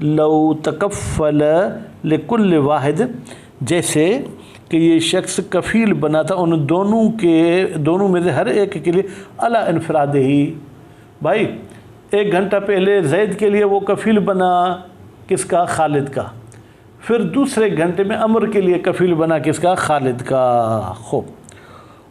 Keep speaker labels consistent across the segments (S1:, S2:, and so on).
S1: لو تکفل لکل واحد، جیسے کہ یہ شخص کفیل بنا تھا ان دونوں میں سے ہر ایک کے لیے علی انفراد ہی. بھائی 1 گھنٹہ پہلے زید کے لیے وہ کفیل بنا کس کا؟ خالد کا. پھر دوسرے گھنٹے میں عمر کے لیے کفیل بنا کس کا؟ خالد کا. خوب.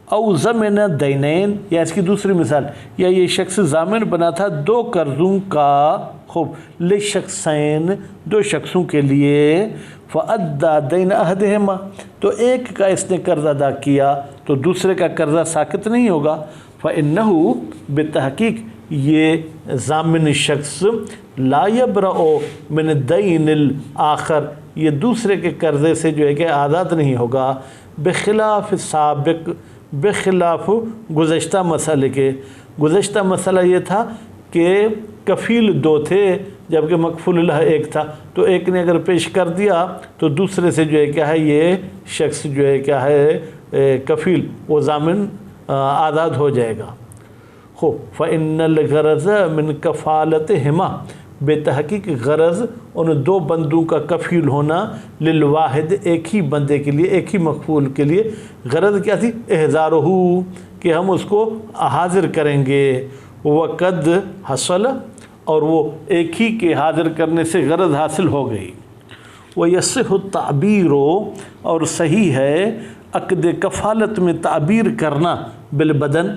S1: او ضمن دینین، یا اس کی دوسری مثال، یا یہ شخص ضامن بنا تھا 2 قرضوں کا. خوب. لشخصین، 2 شخصوں کے لیے. فأدى دین احدہما، تو ایک کا اس نے قرض ادا کیا تو دوسرے کا قرضہ ساقط نہیں ہوگا. فإنہ، بالتحقیق یہ ضامن شخص لا یبرأ من دین الآخر، یہ دوسرے کے قرضے سے جو ہے کہ آزاد نہیں ہوگا. بخلاف سابق، بخلاف گزشتہ مسئلے کے. گزشتہ مسئلہ یہ تھا کہ کفیل 2 تھے جبکہ مکفول لہ 1 تھا، تو ایک نے اگر پیش کر دیا تو دوسرے سے جو ہے کیا ہے یہ شخص جو ہے کیا ہے کفیل، وہ ضامن آزاد ہو جائے گا. خوب. فإن الغرض من کفالتہما، بے تحقیق غرض ان 2 بندوں کا کفیل ہونا، للواحد، ایک ہی بندے کے لیے، ایک ہی مکفول کے لیے. غرض کیا تھی؟ احضارہ، کہ ہم اس کو حاضر کریں گے. وقد حصل، اور وہ ایک ہی کے حاضر کرنے سے غرض حاصل ہو گئی. ویصح التعبیر، اور صحیح ہے عقد کفالت میں تعبیر کرنا، بالبدن،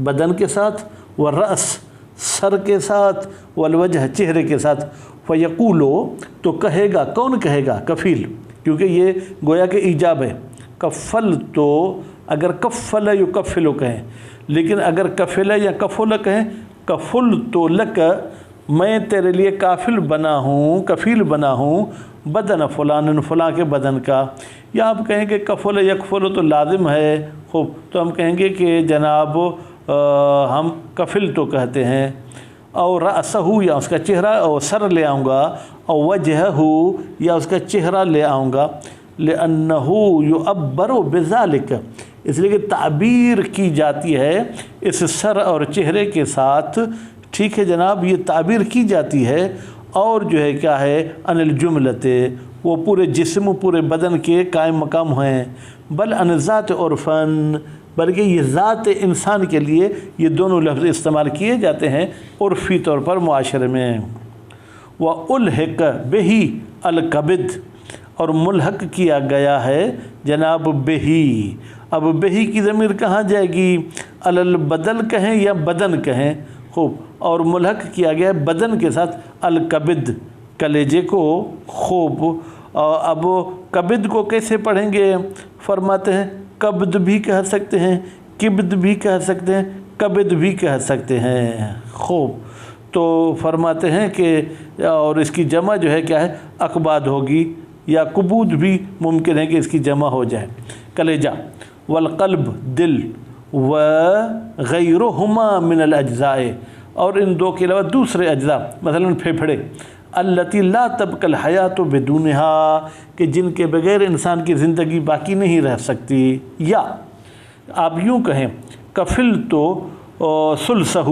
S1: بدن کے ساتھ، والرأس، سر کے ساتھ، والوجہ، چہرے کے ساتھ. فیقولو، تو کہے گا، کون کہے گا؟ کفیل، کیونکہ یہ گویا کہ ایجاب ہے. کفل، تو اگر کفل یکفل کہیں، لیکن اگر کفل یا کفل کہیں، کفل تو لک، میں تیرے لیے کافل بنا ہوں، کفیل بنا ہوں، بدن فلان، فلاں کے بدن کا. یا آپ کہیں کہ کفل یکفل تو لازم ہے. خوب. تو ہم کہیں گے کہ جناب ہم کفل تو کہتے ہیں. اور رأسہ، یا اس کا چہرہ اور سر لے آؤں گا. اور وجہہ، یا اس کا چہرہ لے آؤں گا. لأنہ یعبر بذالک، اس لیے کہ تعبیر کی جاتی ہے اس سر اور چہرے کے ساتھ. ٹھیک ہے جناب، یہ تعبیر کی جاتی ہے. اور جو ہے کیا ہے؟ عن الجملۃ، وہ پورے جسم، پورے بدن کے قائم مقام ہیں. بل عن ذات عرفاً، بلکہ یہ ذات انسان کے لیے یہ دونوں لفظ استعمال کیے جاتے ہیں عرفی طور پر معاشرے میں. وَأُلْحِقَ بِهِ الْقَبِض، اور ملحق کیا گیا ہے جناب بہی. اب بہی کی ضمیر کہاں جائے گی؟ البدل کہیں یا بدن کہیں. خوب. اور ملحق کیا گیا ہے بدن کے ساتھ القبض، کلیجے کو. خوب. اب قبض کو کیسے پڑھیں گے؟ فرماتے ہیں قبض بھی کہہ سکتے ہیں، قبض بھی کہہ سکتے ہیں، قبض بھی کہہ سکتے ہیں. خوب. تو فرماتے ہیں کہ اور اس کی جمع جو ہے کیا ہے؟ اقباد ہوگی، یا قبود بھی ممکن ہے کہ اس کی جمع ہو جائے. کلیجہ. والقلب، دل. وغیرہما من الاجزاء، اور ان 2 کے علاوہ دوسرے اجزاء، مثلا پھیپھڑے. التی لا تبقى الحیات بدونہا، کہ جن کے بغیر انسان کی زندگی باقی نہیں رہ سکتی. یا آپ یوں کہیں کفل تو ثلثہ،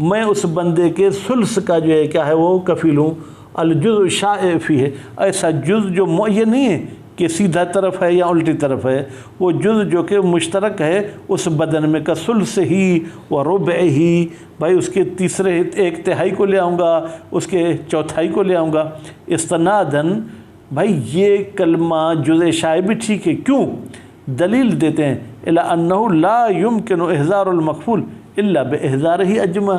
S1: میں اس بندے کے ثلث کا جو ہے کیا ہے وہ کفیل ہوں. الجزء شائع فیہ، ایسا جز جو معین نہیں ہے کہ سیدھا طرف ہے یا الٹی طرف ہے، وہ جز جو کہ مشترک ہے اس بدن میں. کا ثلث ہی و ربع ہی، بھائی اس کے تیسرے 1/3 کو لے آؤں گا، اس کے 1/4 کو لے آؤں گا. استنادن، بھائی یہ کلمہ جزء شائع بھی ٹھیک ہے. کیوں؟ دلیل دیتے ہیں الی انہ لا یمکن احضار المکفول الا باحضارہ اجمع،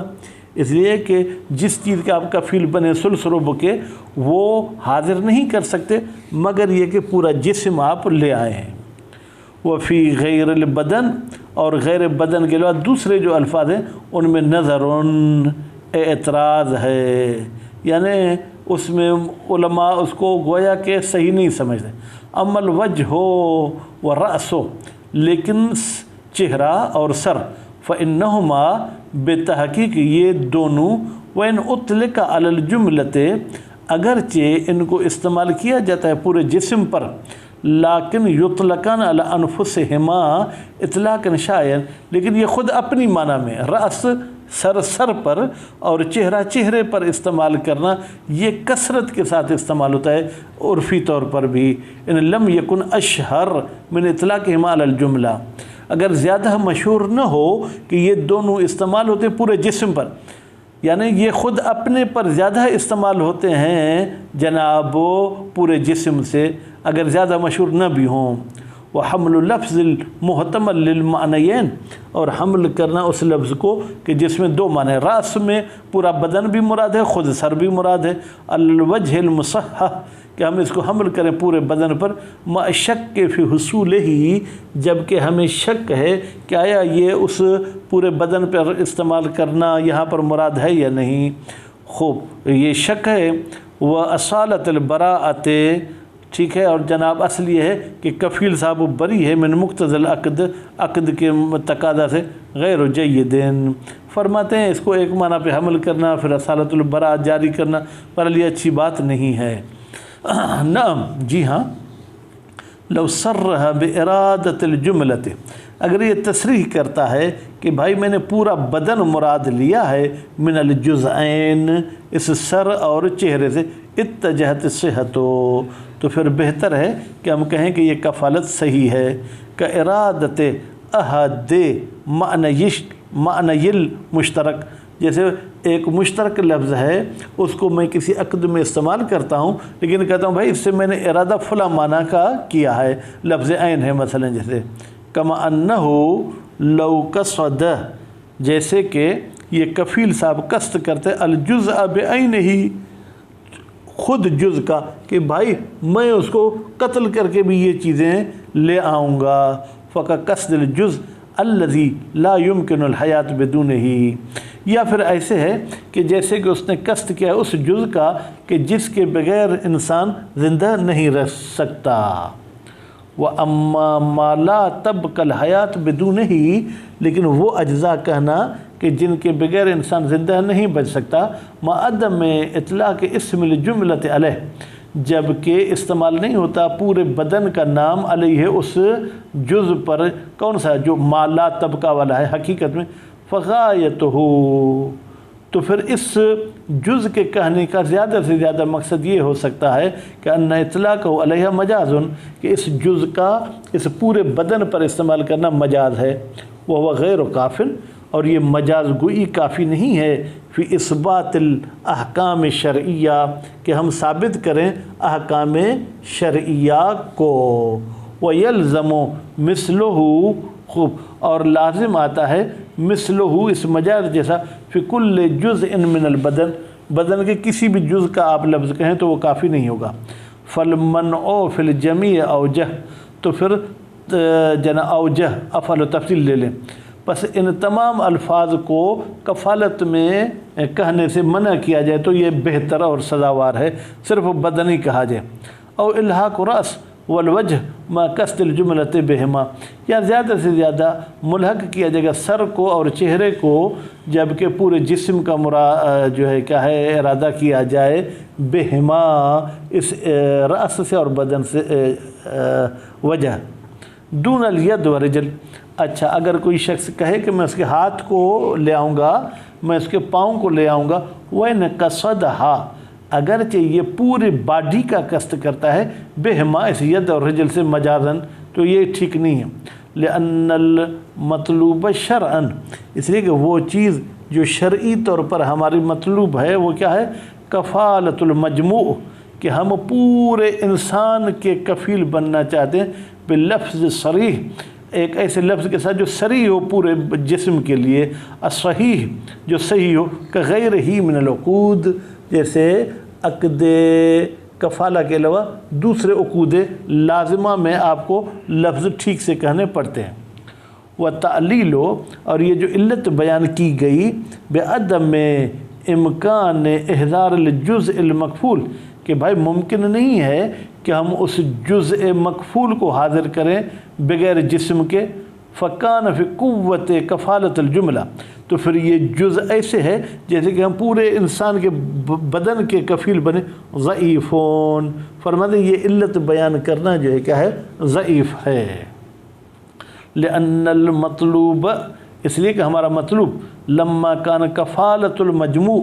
S1: اس لیے کہ جس چیز کا آپ کفیل بنے ثلث ربع کے، وہ حاضر نہیں کر سکتے مگر یہ کہ پورا جسم آپ لے آئے ہیں. وفی غیر البدن، اور غیر بدن کے علاوہ دوسرے جو الفاظ ہیں ان میں نظر، اعتراض ہے، یعنی اس میں علماء اس کو گویا کہ صحیح نہیں سمجھتے. اما الوجہ ہو و رأس ہو، لیکن چہرہ اور سر، فإنہما، بے تحقیق یہ دونوں، وإن اطلق علی الجملۃ، اگرچہ ان کو استعمال کیا جاتا ہے پورے جسم پر، لیکن یطلقان علی انفسہما اطلاقاً شائعاً، لیکن یہ خود اپنی معنی میں، رأس سر سر پر اور چہرہ چہرے پر استعمال کرنا یہ کثرت کے ساتھ استعمال ہوتا ہے عرفی طور پر بھی۔ ان لم یکن اشہر من اطلاقہما علی الجملہ، اگر زیادہ مشہور نہ ہو کہ یہ دونوں استعمال ہوتے ہیں پورے جسم پر، یعنی یہ خود اپنے پر زیادہ استعمال ہوتے ہیں جناب پورے جسم سے، اگر زیادہ مشہور نہ بھی ہوں۔ وحمل اللفظ المحتمل للمعنیین، اور حمل کرنا اس لفظ کو کہ جس میں دو معنی، راس میں پورا بدن بھی مراد ہے، خود سر بھی مراد ہے، الوجہ المصحح، کہ ہم اس کو حمل کریں پورے بدن پر، ما شک کے فی حصول ہی، جبکہ ہمیں شک ہے کہ آیا یہ اس پورے بدن پر استعمال کرنا یہاں پر مراد ہے یا نہیں۔ خوب یہ شک ہے۔ وَأَصَالَةَ الْبَرَاءَةِ، ٹھیک ہے، اور جناب اصل یہ ہے کہ کفیل صاحب بری ہے من مقتضی العقد، عقد کے تقاضا سے، غیر جیدین، فرماتے ہیں اس کو ایک معنی پہ حمل کرنا پھر اصالۃ البراء جاری کرنا پر یہ اچھی بات نہیں ہے۔ نعم، جی ہاں، لو صرح بارادۃ الجملۃ، اگر یہ تصریح کرتا ہے کہ بھائی میں نے پورا بدن مراد لیا ہے، من الجزئین، اس سر اور چہرے سے، اتجہت الصحۃ، تو پھر بہتر ہے کہ ہم کہیں کہ یہ کفالت صحیح ہے۔ کہ ارادت احد معنی المشترک، جیسے ایک مشترک لفظ ہے اس کو میں کسی عقد میں استعمال کرتا ہوں لیکن کہتا ہوں بھائی اس سے میں نے ارادہ فلاں معنی کا کیا ہے، لفظ عین ہے مثلا، جیسے کما انہ لو قصد، جیسے کہ یہ کفیل صاحب قصد کرتے الجزء بعینہ، خود جز کا، کہ بھائی میں اس کو قتل کر کے بھی یہ چیزیں لے آؤں گا، فقصد الجزء الذی لا یمکن الحیات بدونہ، یا پھر ایسے ہے کہ جیسے کہ اس نے قصد کیا اس جز کا کہ جس کے بغیر انسان زندہ نہیں رہ سکتا۔ وَأَمَّا مَا لَا تَبْقَى الْحَيَاةُ بِدُونِهِ، لیکن وہ اجزاء کہنا کہ جن کے بغیر انسان زندہ نہیں بچ سکتا، مَا عَدَمِ اطلاق اسم الجملۃ علیہ، جبکہ استعمال نہیں ہوتا پورے بدن کا نام علیہ اس جز پر، کون سا جو ما لا تبقى والا ہے حقیقت میں، فغایتہ، تو پھر اس جز کے کہنے کا زیادہ سے زیادہ مقصد یہ ہو سکتا ہے کہ ان اطلاق علیہ مجاز، کہ اس جز کا اس پورے بدن پر استعمال کرنا مجاز ہے، وہ غیر کافن، اور یہ مجاز گوئی کافی نہیں ہے فی اثبات الاحکام شرعیہ، کہ ہم ثابت کریں احکام شرعیہ کو، ویلزم مثلہ، خوب، اور لازم آتا ہے مثلہ اس مجاز جیسا، فی کل جزء من البدن، بدن کے کسی بھی جز کا آپ لفظ کہیں تو وہ کافی نہیں ہوگا۔ فالمنع فی الجمیع اوجہ، تو پھر اوجہ افعل و تفصیل لے لیں، پس ان تمام الفاظ کو کفالت میں کہنے سے منع کیا جائے تو یہ بہتر اور سزاوار ہے، صرف بدن ہی کہا جائے۔ او الحاق راس والوجہ ما قصد الجملۃ بہما، یا زیادہ سے زیادہ ملحق کیا جائے گا سر کو اور چہرے کو، جبکہ پورے جسم کا جو ہے کیا ہے ارادہ کیا جائے، بہما اس راس سے اور بدن سے، وجہ، دون الید ورجل۔ اچھا، اگر کوئی شخص کہے کہ میں اس کے ہاتھ کو لے آؤں گا، میں اس کے پاؤں کو لے آؤں گا، وَإِنْ قَصَدَهَا، اگرچہ یہ پورے باڈی کا قصد کرتا ہے، بہما اس ید اور رجل سے مجازن، تو یہ ٹھیک نہیں ہے۔ لأن المطلوب شرعا، اس لیے کہ وہ چیز جو شرعی طور پر ہماری مطلوب ہے وہ کیا ہے، کفالت المجموع، کہ ہم پورے انسان کے کفیل بننا چاہتے ہیں، باللفظ صریح، ایک ایسے لفظ کے ساتھ جو صریح ہو پورے جسم کے لیے، الصحیح، جو صحیح ہو، کہ غیر ہی من العقود، جیسے عقد کفالہ کے علاوہ دوسرے عقود لازمہ میں آپ کو لفظ ٹھیک سے کہنے پڑتے ہیں۔ وَتَعْلِيلُ، اور یہ جو علت بیان کی گئی، بِعَدَمِ امکان احضار الجزء المکفول، کہ بھائی ممکن نہیں ہے کہ ہم اس جزء مکفول کو حاضر کریں بغیر جسم کے، فَكَانَ فِي قُوَّةِ کفالت الجملہ، تو پھر یہ جز ایسے ہے جیسے کہ ہم پورے انسان کے بدن کے کفیل بنے، ضعیفون، فرماتے ہیں یہ علت بیان کرنا جو ہے کیا ہے، ضعیف ہے۔ لأن المطلوب، اس لیے کہ ہمارا مطلوب، لما کان کفالت المجموع،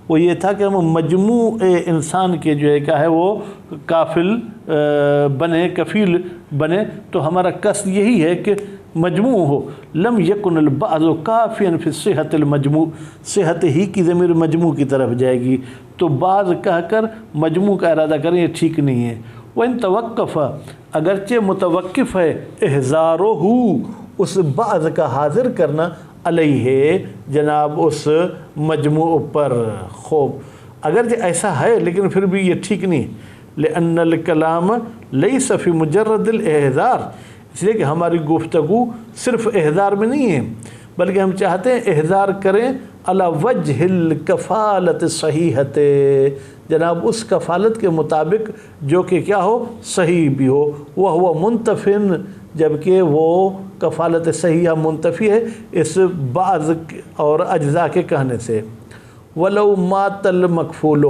S1: وہ یہ تھا کہ ہم مجموع انسان کے جو ہے کیا ہے وہ کافل بنے، کفیل بنے، تو ہمارا قصد یہی ہے کہ مجموع ہو۔ لم یکن البعض کافیا فی صحت المجموع، صحت ہی کی ضمیر مجموع کی طرف جائے گی، تو بعض کہہ کر مجموع کا ارادہ کریں، یہ ٹھیک نہیں ہے۔ وَإِن توقف، اگرچہ متوقف ہے احضارہ، اس بعض کا حاضر کرنا، علیہ جناب اس مجموع پر۔ خوب، اگرچہ ایسا ہے لیکن پھر بھی یہ ٹھیک نہیں، لأن الکلام لیس فی مجرد الاحضار، اس لیے کہ ہماری گفتگو صرف احضار میں نہیں ہے، بلکہ ہم چاہتے ہیں احضار کریں علی وجہ الکفالت صحیحت، جناب اس کفالت کے مطابق جو کہ کیا ہو، صحیح بھی ہو، وہ منتفن، جبکہ وہ کفالت صحیحہ منتفی ہے اس بعض اور اجزاء کے کہنے سے۔ ولو مات المکفول،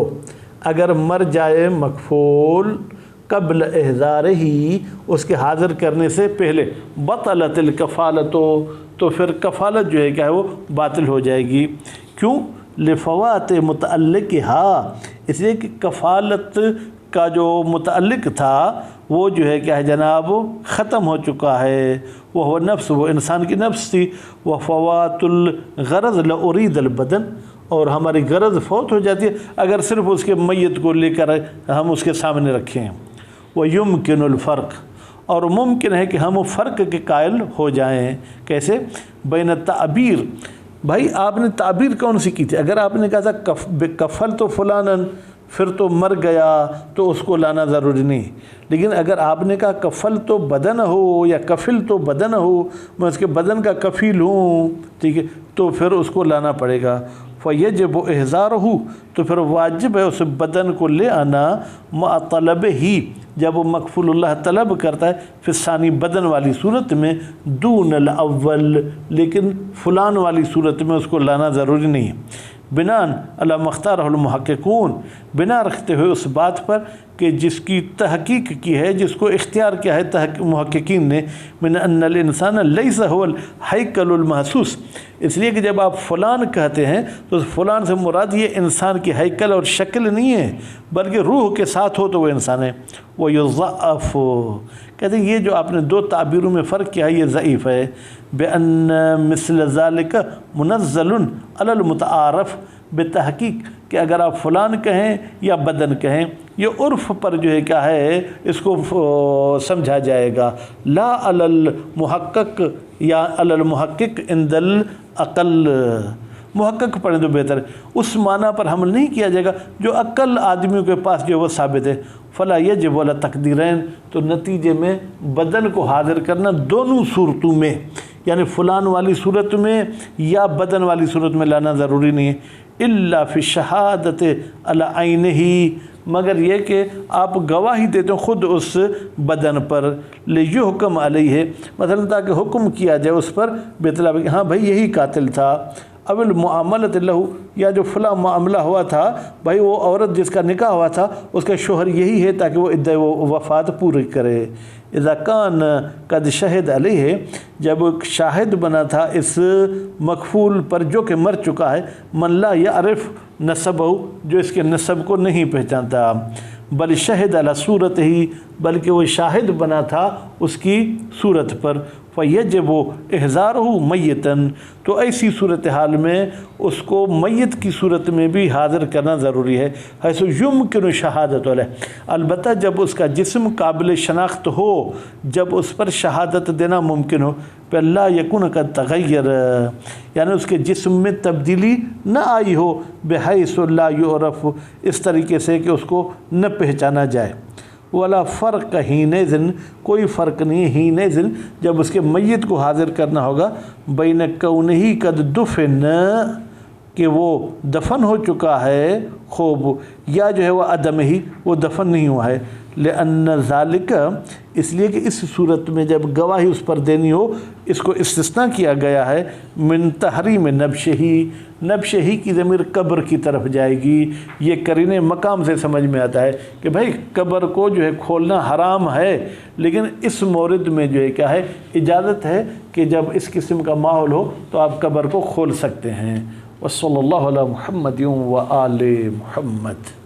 S1: اگر مر جائے مکفول قبل احضار ہی، اس کے حاضر کرنے سے پہلے، بطلت الکفالت، تو پھر کفالت جو ہے کیا ہے وہ باطل ہو جائے گی۔ کیوں؟ لفوات متعلقہا، اس لیے کہ کفالت کا جو متعلق تھا وہ جو ہے کیا ہے جناب ختم ہو چکا ہے، وہ نفس، وہ انسان کی نفس تھی، وفوات الغرض لأرید البدن، اور ہماری غرض فوت ہو جاتی ہے اگر صرف اس کے میت کو لے کر ہم اس کے سامنے رکھیں۔ وَيُمْكِنُ الْفَرْقِ، اور ممکن ہے کہ ہم فرق کے قائل ہو جائیں۔ کیسے؟ بین التعبیر، بھائی آپ نے تعبیر کون سی کی تھی؟ اگر آپ نے کہا تھا کفل تو فلانن، پھر تو مر گیا تو اس کو لانا ضروری نہیں، لیکن اگر آپ نے کہا کفل تو بدن ہو یا کفل تو بدن ہو، میں اس کے بدن کا کفیل ہوں، ٹھیک ہے، تو پھر اس کو لانا پڑے گا۔ فَيَجِبُ إِحْضَارُهُ، تو پھر واجب ہے اس بدن کو لے آنا، مع طلب ہی، جب وہ مکفول اللہ طلب کرتا ہے، پھر ثانی بدن والی صورت میں، دون الاول، لیکن فلان والی صورت میں اس کو لانا ضروری نہیں ہے۔ بناءً علی مختار المحققون، بنا رکھتے ہوئے اس بات پر کہ جس کی تحقیق کی ہے، جس کو اختیار کیا ہے محققین نے، من ان الانسان لیس هو الحیکل المحسوس، اس لیے کہ جب آپ فلان کہتے ہیں تو فلان سے مراد یہ انسان کی ہیکل اور شکل نہیں ہے، بلکہ روح کے ساتھ ہو تو وہ انسان ہے۔ وَيُضَعَّفُ، کہتے ہیں یہ جو آپ نے دو تعبیروں میں فرق کیا ہے یہ ضعیف ہے۔ بِأَنَّ مِثْلَ ذَلِكَ مُنَزَّلٌ عَلَى الْمُتَعَارَفِ، بتحقیق کہ اگر آپ فلان کہیں یا بدن کہیں، یہ عرف پر جو ہے کیا ہے اس کو سمجھا جائے گا، لا علی المحقق، یا علی المحقق عند العقل، محقق پڑھیں تو بہتر ہے، اس معنی پر حمل نہیں کیا جائے گا جو عقل آدمیوں کے پاس جو وہ ثابت ہے۔ فلا یجب ولا تقدیرین، تو نتیجے میں بدن کو حاضر کرنا دونوں صورتوں میں، یعنی فلان والی صورت میں یا بدن والی صورت میں لانا ضروری نہیں ہے، الا فی شہادت علی عینہ، مگر یہ کہ آپ گواہی دیتے ہیں خود اس بدن پر، لیحکم علیہ، مثلا تاکہ حکم کیا جائے اس پر بطلب کہ ہاں بھائی یہی قاتل تھا، اب المعاملۃ لہ، یا جو فلاں معاملہ ہوا تھا بھائی وہ عورت جس کا نکاح ہوا تھا اس کا شوہر یہی ہے، تاکہ وہ عدہ وفات پوری کرے۔ اذا کان قد شہد علیہ، جب شاہد بنا تھا اس مکفول پر جو کہ مر چکا ہے، من لا یعرف نسبہ، جو اس کے نسب کو نہیں پہچانتا، بل شہد علی صورت ہی، بلکہ وہ شاہد بنا تھا اس کی صورت پر، فیجب احضارہ میتاً، تو ایسی صورتحال میں اس کو میت کی صورت میں بھی حاضر کرنا ضروری ہے، حیث یمکن شہادت علیہ، البتہ جب اس کا جسم قابل شناخت ہو، جب اس پر شہادت دینا ممکن ہو، پہ لا یکون قد تغیر، یعنی اس کے جسم میں تبدیلی نہ آئی ہو، بحیث لا یعرف، اس طریقے سے کہ اس کو نہ پہچانا جائے، ولا فرق حینئذ، کوئی فرق نہیں حینئذ، جب اس کے میت کو حاضر کرنا ہوگا، بین کونہ قد دفن، کہ وہ دفن ہو چکا ہے، خوب، یا جو ہے وہ عدم ہی، وہ دفن نہیں ہوا ہے، لأن ذالک، اس لیے کہ اس صورت میں جب گواہی اس پر دینی ہو، اس کو استثناء کیا گیا ہے من تحریم نبشہی، نبشہی کی ضمیر قبر کی طرف جائے گی۔ یہ قرینہ مقام سے سمجھ میں آتا ہے کہ بھائی قبر کو جو ہے کھولنا حرام ہے، لیکن اس مورد میں جو ہے کیا ہے، اجازت ہے کہ جب اس قسم کا ماحول ہو تو آپ قبر کو کھول سکتے ہیں۔ وصلی اللہ علی محمد و آل محمد۔